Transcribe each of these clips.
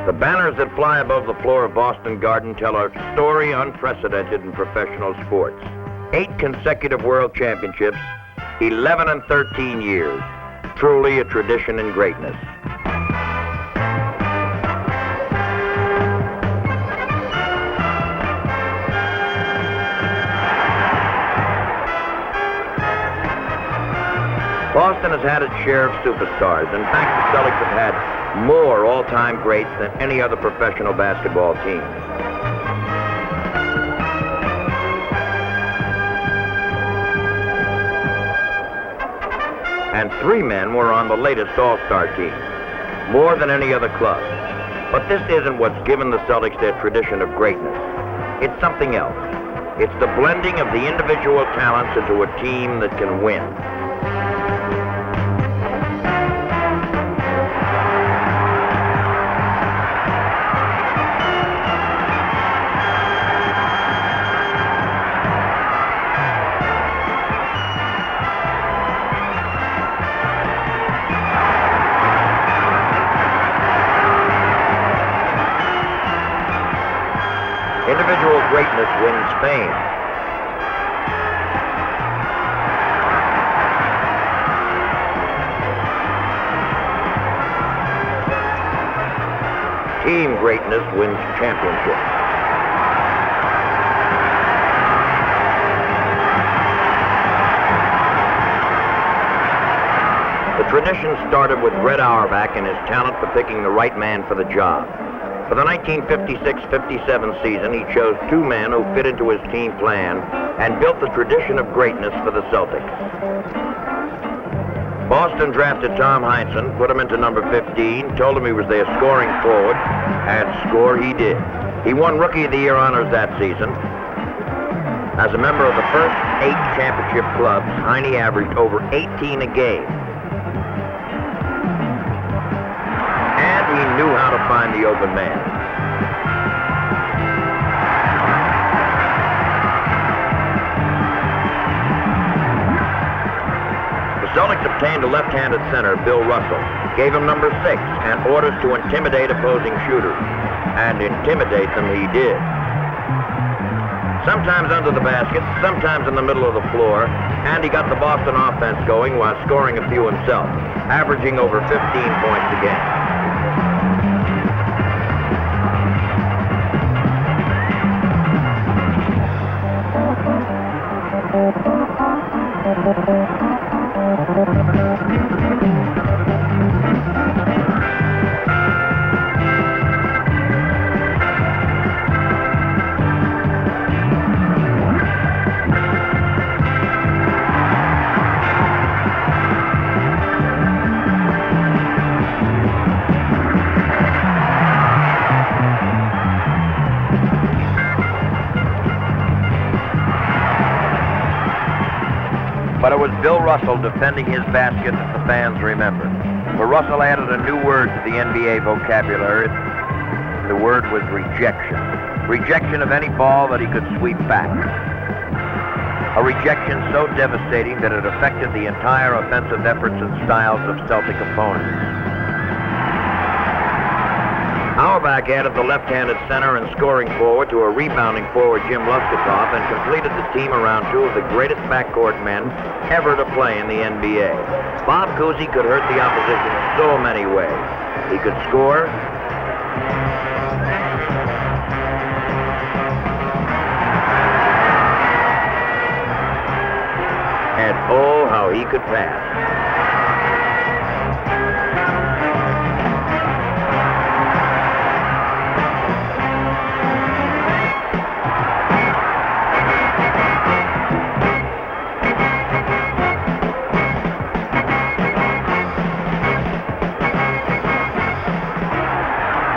The banners that fly above the floor of Boston Garden tell a story unprecedented in professional sports. 8 consecutive world championships, 11 and 13 years. Truly a tradition in greatness. Boston has had its share of superstars. In fact, the Celtics have had more all-time greats than any other professional basketball team. And 3 men were on the latest All-Star team, more than any other club. But this isn't what's given the Celtics their tradition of greatness. It's something else. It's the blending of the individual talents into a team that can win. Individual greatness wins fame. Team greatness wins championships. The tradition started with Red Auerbach and his talent for picking the right man for the job. For the 1956-57 season, he chose 2 men who fit into his team plan and built the tradition of greatness for the Celtics. Boston drafted Tom Heinsohn, put him into number 15, told him he was their scoring forward, and score he did. He won Rookie of the Year honors that season. As a member of the first 8 championship clubs, Heine averaged over 18 a game. He knew how to find the open man. The Celtics obtained a left-handed center, Bill Russell, gave him number 6 and orders to intimidate opposing shooters. And intimidate them he did. Sometimes under the basket, sometimes in the middle of the floor, and he got the Boston offense going while scoring a few himself, averaging over 15 points a game. But it was Bill Russell defending his basket that the fans remembered. For Russell added a new word to the NBA vocabulary. The word was rejection. Rejection of any ball that he could sweep back. A rejection so devastating that it affected the entire offensive efforts and styles of Celtic opponents. Auerbach added the left-handed center and scoring forward to a rebounding forward, Jim Luskatoff, and completed the team around 2 of the greatest backcourt men ever to play in the NBA. Bob Cousy could hurt the opposition so many ways. He could score, and oh, how he could pass.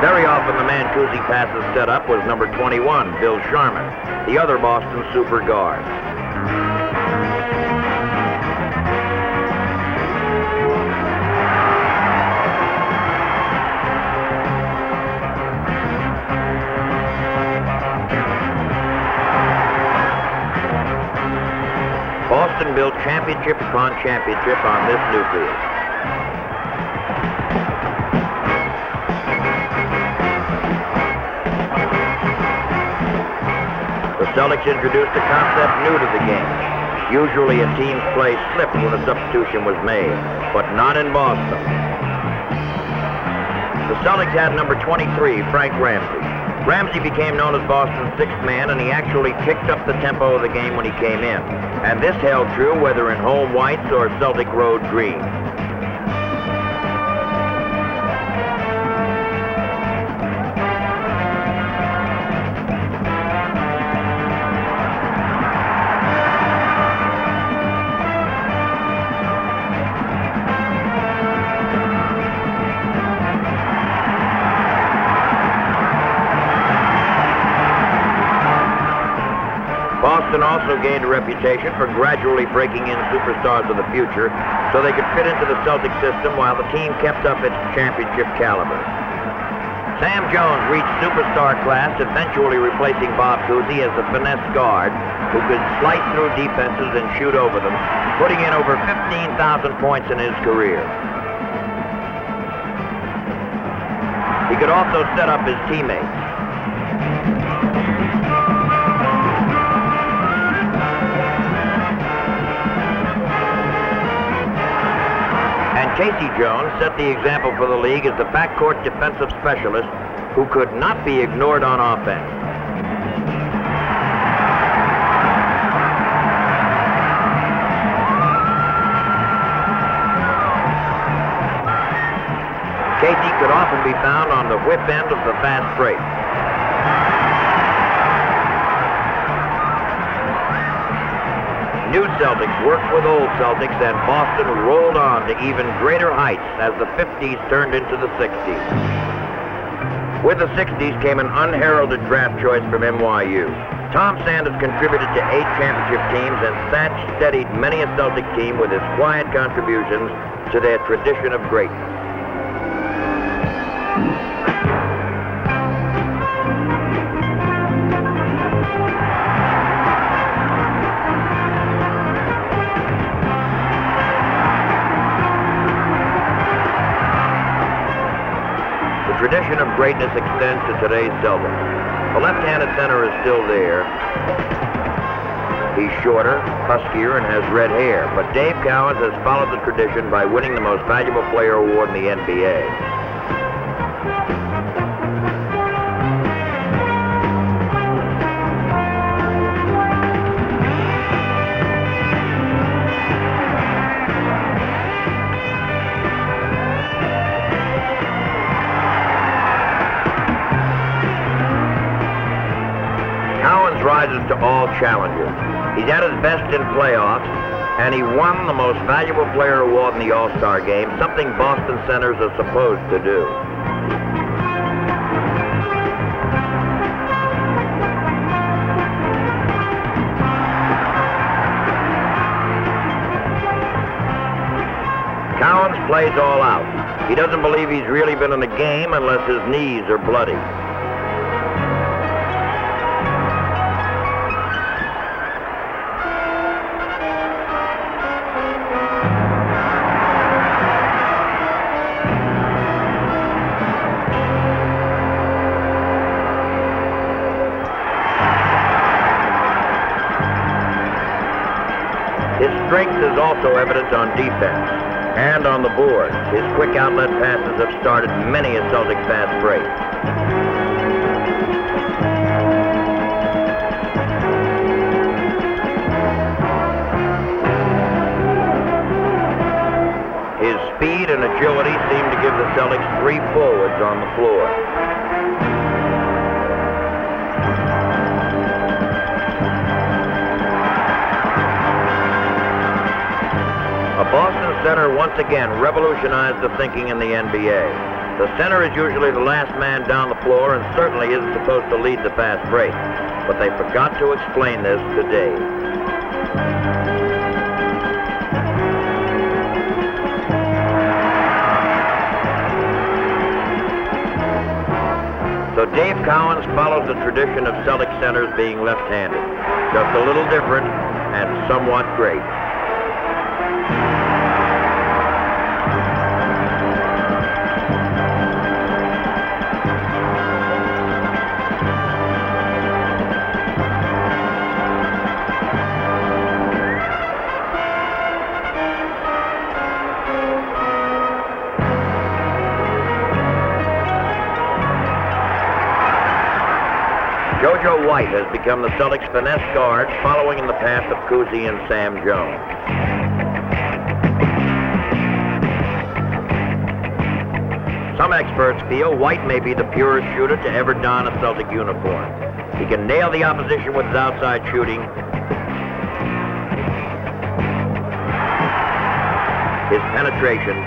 Very often the man Cousy passes set up was number 21, Bill Sharman, the other Boston super guard. Boston built championship upon championship on this nucleus. Celtics introduced a concept new to the game. Usually a team's play slipped when a substitution was made, but not in Boston. The Celtics had number 23, Frank Ramsey. Ramsey became known as Boston's sixth man, and he actually picked up the tempo of the game when he came in. And this held true whether in home whites or Celtic road green. Boston also gained a reputation for gradually breaking in superstars of the future so they could fit into the Celtic system while the team kept up its championship caliber. Sam Jones reached superstar class, eventually replacing Bob Cousy as the finesse guard who could slice through defenses and shoot over them, putting in over 15,000 points in his career. He could also set up his teammates. Casey Jones set the example for the league as the backcourt defensive specialist who could not be ignored on offense. Casey could often be found on the whip end of the fast break. New Celtics worked with old Celtics, and Boston rolled on to even greater heights as the 50s turned into the 60s. With the 60s came an unheralded draft choice from NYU. Tom Sanders contributed to 8 championship teams, and Thatch steadied many a Celtic team with his quiet contributions to their tradition of greatness. The tradition of greatness extends to today's Celtics. The left-handed center is still there. He's shorter, huskier, and has red hair, but Dave Cowens has followed the tradition by winning the Most Valuable Player award in the NBA. Rises to all challenges. He's at his best in playoffs, and he won the Most Valuable Player award in the All-Star game, something Boston centers are supposed to do. Cowens plays all out. He doesn't believe he's really been in a game unless his knees are bloody. His strength is also evident on defense and on the board. His quick outlet passes have started many a Celtic fast break. His speed and agility seem to give the Celtics 3 forwards on the floor. A Boston center once again revolutionized the thinking in the NBA. The center is usually the last man down the floor and certainly isn't supposed to lead the fast break. But they forgot to explain this today. So Dave Cowens follows the tradition of Celtic centers being left-handed. Just a little different and somewhat great. JoJo White has become the Celtics' finesse guard, following in the path of Cousy and Sam Jones. Some experts feel White may be the purest shooter to ever don a Celtic uniform. He can nail the opposition with his outside shooting. His penetration,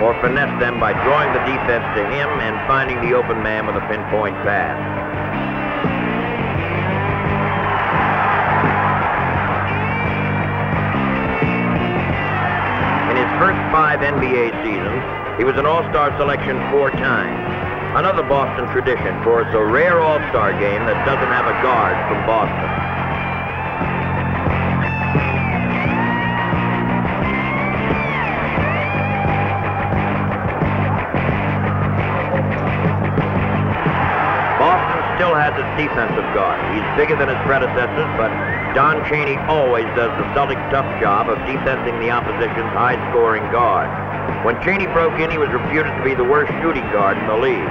or finesse them by drawing the defense to him and finding the open man with a pinpoint pass. In his first 5 NBA seasons, he was an All-Star selection 4 times. Another Boston tradition, for it's a rare All-Star game that doesn't have a guard from Boston. Boston still has its defensive guard. He's bigger than his predecessors, but Don Chaney always does the Celtic tough job of defending the opposition's high-scoring guard. When Chaney broke in, he was reputed to be the worst shooting guard in the league.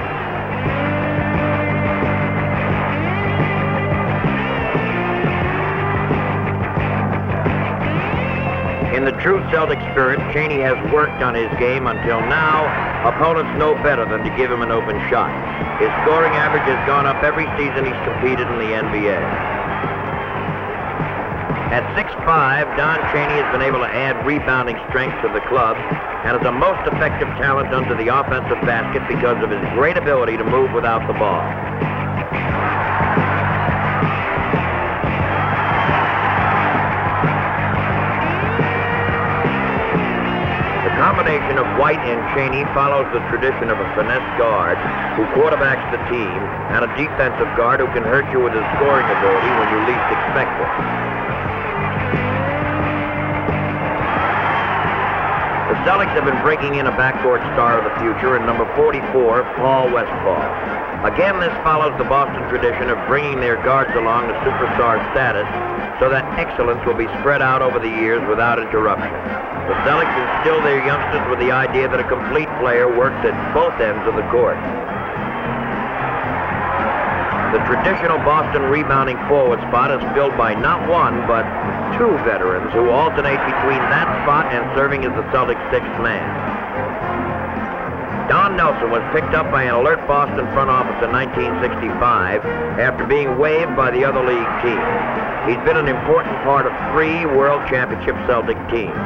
In the true Celtic spirit, Chaney has worked on his game until now. Opponents know better than to give him an open shot. His scoring average has gone up every season he's competed in the NBA. At 6'5", Don Chaney has been able to add rebounding strength to the club and is a most effective talent under the offensive basket because of his great ability to move without the ball. The combination of White and Chaney follows the tradition of a finesse guard who quarterbacks the team and a defensive guard who can hurt you with his scoring ability when you least expect it. The Celtics have been breaking in a backcourt star of the future in number 44, Paul Westphal. Again, this follows the Boston tradition of bringing their guards along to superstar status so that excellence will be spread out over the years without interruption. The Celtics instill their youngsters with the idea that a complete player works at both ends of the court. The traditional Boston rebounding forward spot is filled by not one, but 2 veterans who alternate between that spot and serving as the Celtics' 6th man. Don Nelson was picked up by an alert Boston front office in 1965 after being waived by the other league team. He's been an important part of 3 World Championship Celtic teams.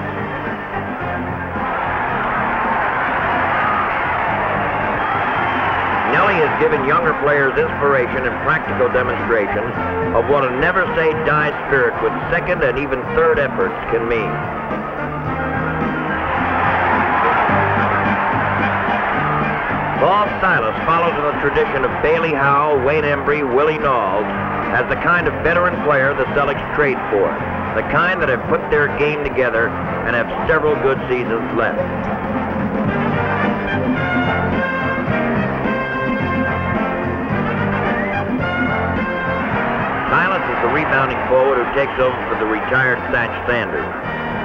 Nelly has given younger players inspiration and practical demonstrations of what a never-say-die spirit with second and even third efforts can mean. Paul Silas follows in the tradition of Bailey Howell, Wayne Embry, Willie Knowles as the kind of veteran player the Celtics trade for, the kind that have put their game together and have several good seasons left. Silas is the rebounding forward who takes over for the retired Satch Sanders.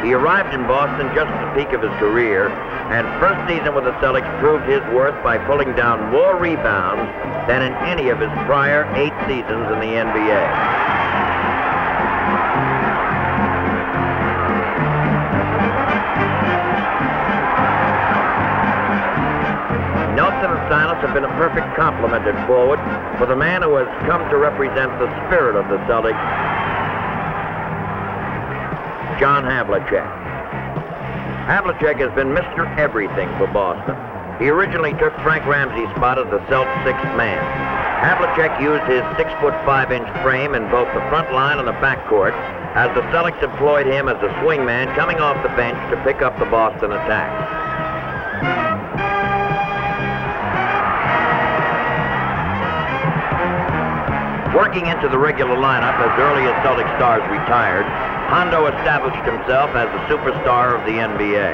He arrived in Boston just at the peak of his career, and first season with the Celtics proved his worth by pulling down more rebounds than in any of his prior 8 seasons in the NBA. Nelson and Silas have been a perfect complement at forward for the man who has come to represent the spirit of the Celtics, John Havlicek. Havlicek has been Mr. Everything for Boston. He originally took Frank Ramsey's spot as the Celtics' 6th man. Havlicek used his 6'5" frame in both the front line and the backcourt as the Celtics employed him as a swingman coming off the bench to pick up the Boston attack. Working into the regular lineup as early as Celtic stars retired, Hondo established himself as the superstar of the NBA.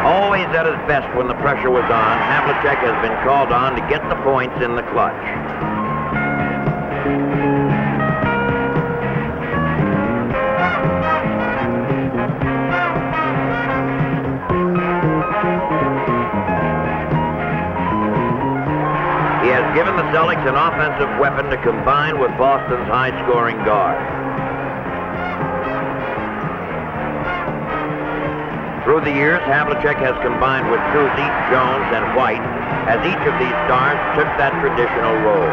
Always at his best when the pressure was on, Havlicek has been called on to get the points in the clutch. He has given the Celtics an offensive weapon to combine with Boston's high-scoring guard. Through the years, Havlicek has combined with Cousy, Jones, and White, as each of these stars took that traditional role.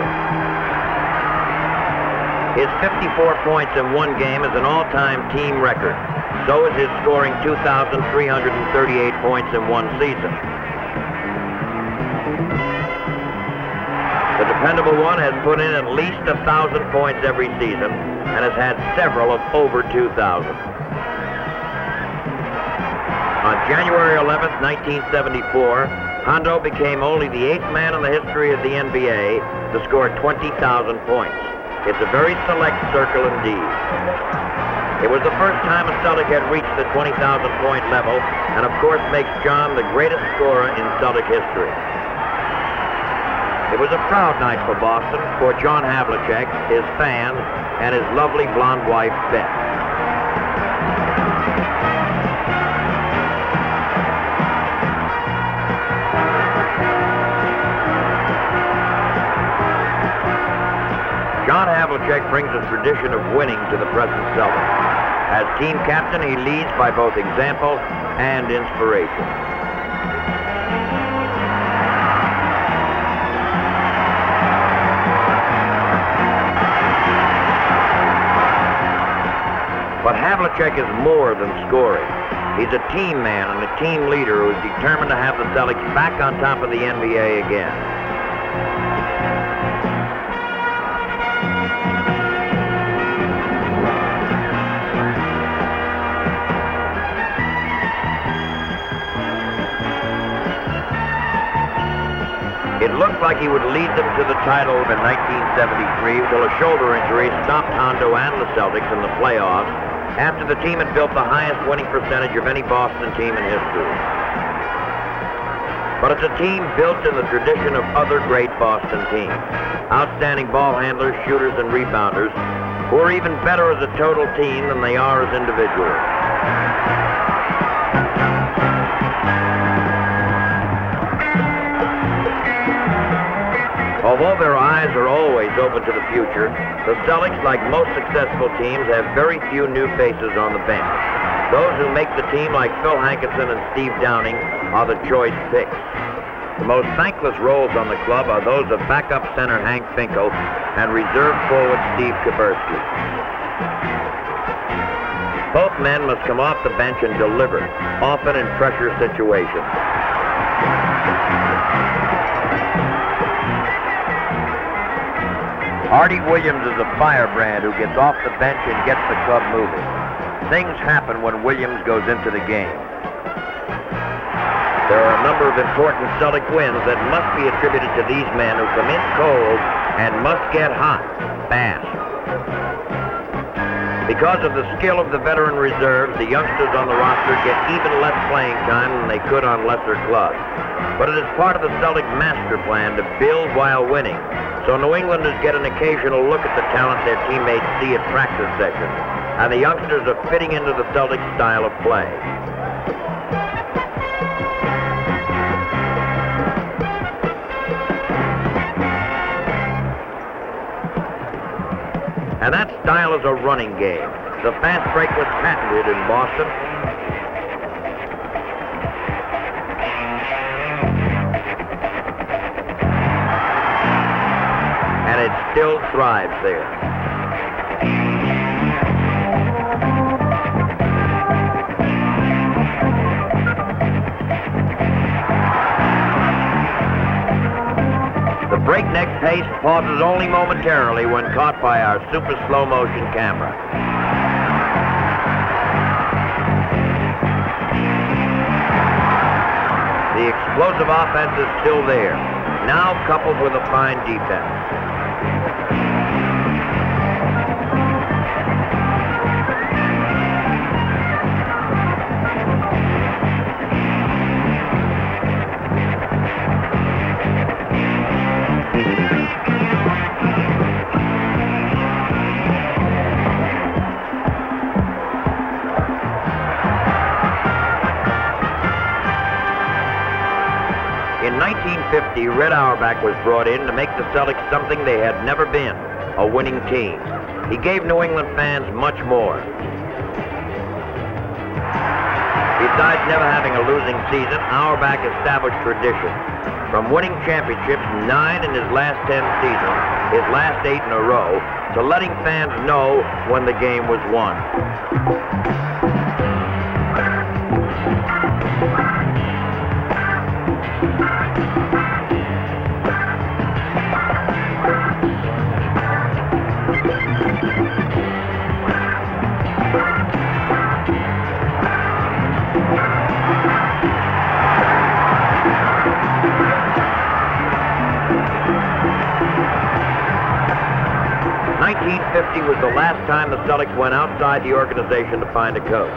His 54 points in one game is an all-time team record. So is his scoring 2,338 points in one season. The dependable one has put in at least 1,000 points every season and has had several of over 2,000. On January 11th, 1974, Hondo became only the 8th man in the history of the NBA to score 20,000 points. It's a very select circle indeed. It was the first time a Celtic had reached the 20,000-point level, and of course makes John the greatest scorer in Celtic history. It was a proud night for Boston, for John Havlicek, his fans, and his lovely blonde wife, Beth. John Havlicek brings a tradition of winning to the present Celtics. As team captain, he leads by both example and inspiration. But Havlicek is more than scoring. He's a team man and a team leader who is determined to have the Celtics back on top of the NBA again. It looked like he would lead them to the title in 1973 until a shoulder injury stopped Hondo and the Celtics in the playoffs after the team had built the highest winning percentage of any Boston team in history. But it's a team built in the tradition of other great Boston teams. Outstanding ball handlers, shooters, and rebounders who are even better as a total team than they are as individuals. Although their eyes are always open to the future, the Celtics, like most successful teams, have very few new faces on the bench. Those who make the team, like Phil Hankinson and Steve Downing, are the choice picks. The most thankless roles on the club are those of backup center Hank Finkel and reserve forward Steve Kuberski. Both men must come off the bench and deliver, often in pressure situations. Artie Williams is a firebrand who gets off the bench and gets the club moving. Things happen when Williams goes into the game. There are a number of important Celtic wins that must be attributed to these men who come in cold and must get hot fast. Because of the skill of the veteran reserves, the youngsters on the roster get even less playing time than they could on lesser clubs. But it is part of the Celtic master plan to build while winning. So New Englanders get an occasional look at the talent their teammates see at practice sessions, and the youngsters are fitting into the Celtic style of play. And that style is a running game. The fast break was patented in Boston. And it still thrives there. The breakneck pace pauses only momentarily when caught by our super slow motion camera. The explosive offense is still there, now coupled with a fine defense. In In 1950, Red Auerbach was brought in to make the Celtics something they had never been, a winning team. He gave New England fans much more. Besides never having a losing season, Auerbach established tradition. From winning championships, 9 in his last 10 seasons, his last 8 in a row, to letting fans know when the game was won. Was the last time the Celtics went outside the organization to find a coach.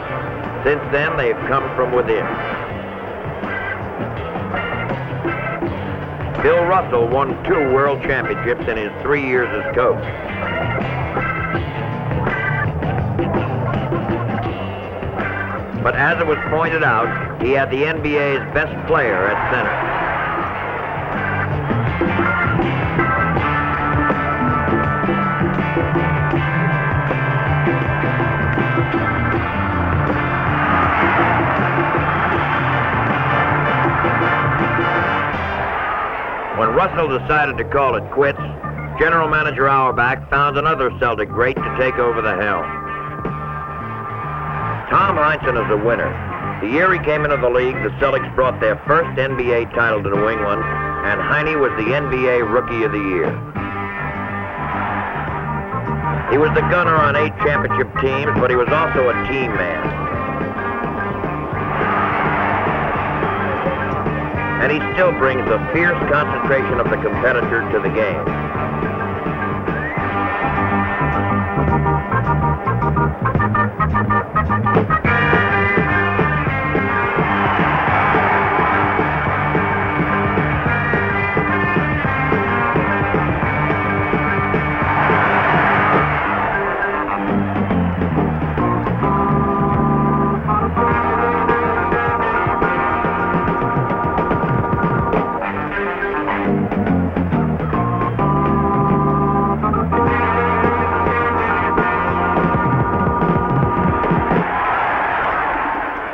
Since then, they've come from within. Bill Russell won 2 world championships in his 3 years as coach. But as it was pointed out, he had the NBA's best player at center. When Russell decided to call it quits, General Manager Auerbach found another Celtic great to take over the helm. Tom Heinsohn is a winner. The year he came into the league, the Celtics brought their first NBA title to New England, and Heine was the NBA Rookie of the Year. He was the gunner on 8 championship teams, but he was also a team man. And he still brings the fierce concentration of the competitor to the game.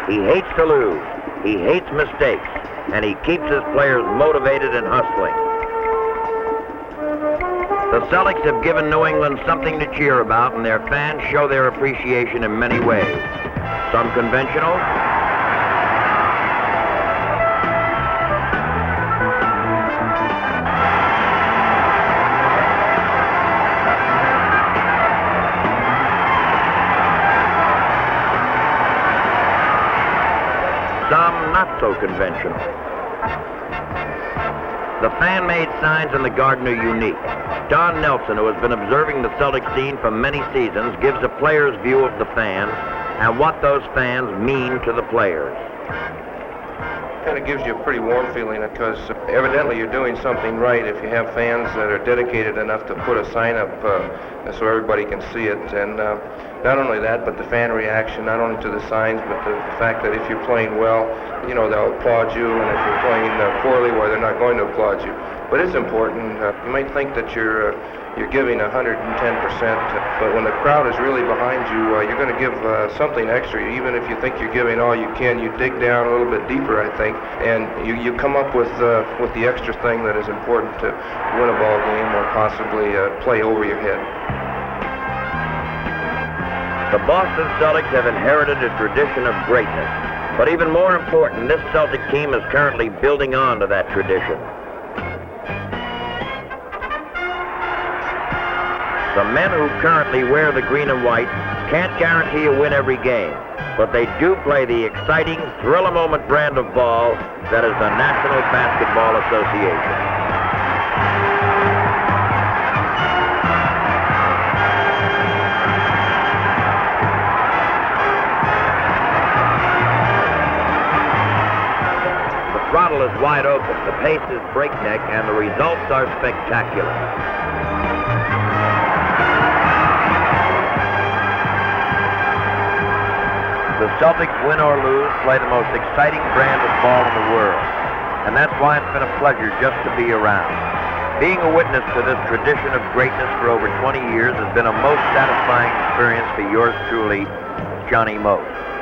He hates to lose, he hates mistakes, and he keeps his players motivated and hustling. The Celtics have given New England something to cheer about, and their fans show their appreciation in many ways. Some conventional, some not so conventional. The fan-made signs in the Garden are unique. Don Nelson, who has been observing the Celtic scene for many seasons, gives a player's view of the fans and what those fans mean to the players. Kind of gives you a pretty warm feeling because evidently you're doing something right if you have fans that are dedicated enough to put a sign up so everybody can see it. And not only that, but the fan reaction, not only to the signs, but the fact that if you're playing well, you know, they'll applaud you, and if you're playing poorly, well, they're not going to applaud you. But it's important. You might think that you're giving 110%, but when the crowd is really behind you, you're going to give something extra. Even if you think you're giving all you can, you dig down a little bit deeper, I think, and you come up with the extra thing that is important to win a ball game or possibly play over your head. The Boston Celtics have inherited a tradition of greatness, but even more important, this Celtic team is currently building on to that tradition. The men who currently wear the green and white can't guarantee a win every game, but they do play the exciting, thrill-a-moment brand of ball that is the National Basketball Association. The throttle is wide open, the pace is breakneck, and the results are spectacular. The Celtics, win or lose, play the most exciting brand of ball in the world. and that's why it's been a pleasure just to be around. Being a witness to this tradition of greatness for over 20 years has been a most satisfying experience for yours truly, Johnny Most.